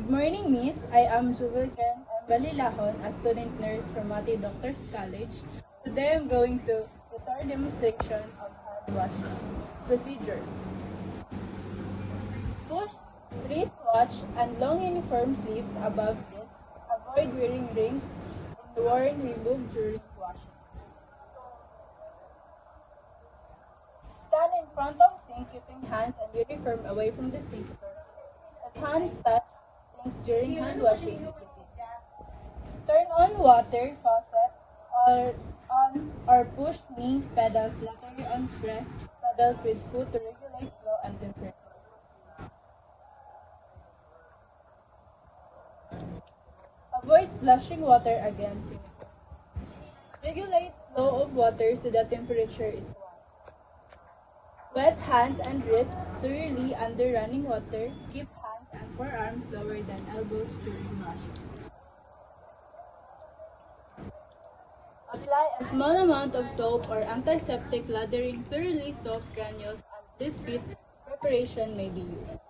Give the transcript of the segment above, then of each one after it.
Good morning, Miss. I am Jubilken M. Balilahon, a student nurse from Mati Doctors College. Today I'm going to the third demonstration of hand washing procedure. Push wristwatch and long uniform sleeves above wrist. Avoid wearing rings and worn removed during washing. Stand in front of sink, keeping hands and uniform away from the sink surface. If hands touch sink during hand washing, repeat. Turn on water faucet or on or push knee pedals laterally on press pedals with foot to regulate flow and temperature. Avoid splashing water against uniform. Regulate flow of water so the temperature is warm. Wet hands and wrists thoroughly under running water. Keep hands and forearms lower than elbows during washing. Apply a small amount of soap or antiseptic lathering thoroughly soft granules and this preparation may be used.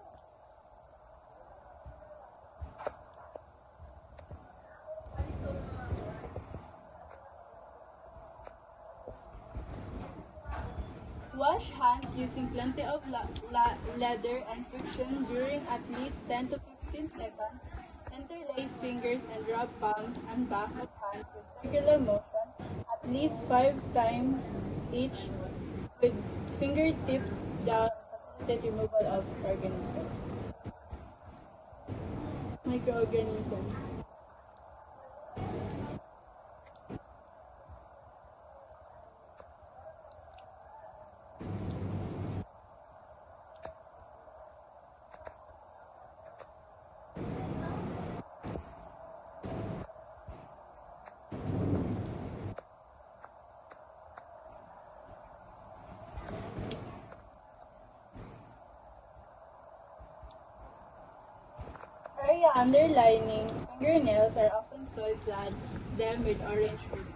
Wash hands using plenty of lather and friction during at least 10 to 15 seconds. Interlace fingers and rub palms and back of hands with circular motion at least 5 times each with fingertips down to facilitate removal of microorganisms. Area underlining fingernails are often soil clad them with orange root.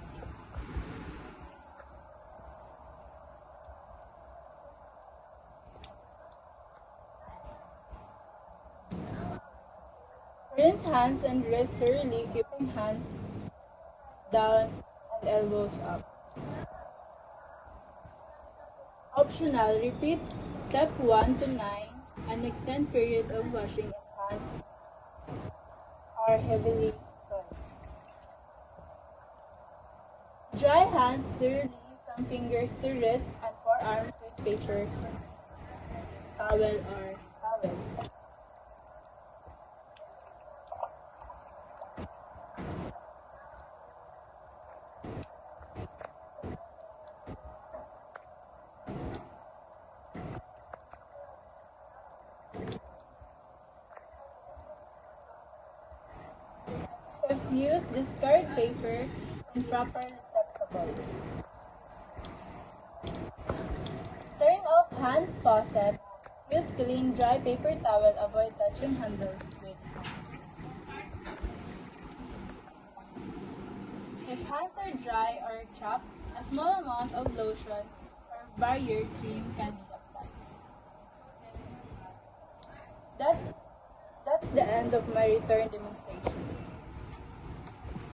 Rinse hands and wrists thoroughly, keeping hands down and elbows up. Optional, repeat step 1 to 9 and extend period of washing if hands are heavily soiled. Dry hands thoroughly from fingers to wrist and forearms with paper, towel or towel. If used, discard paper in proper receptacle. Turn off hand faucet. Use clean, dry paper towel. Avoid touching handles with hands. If hands are dry or chapped, a small amount of lotion or barrier cream can be applied. That's the end of my return demonstration.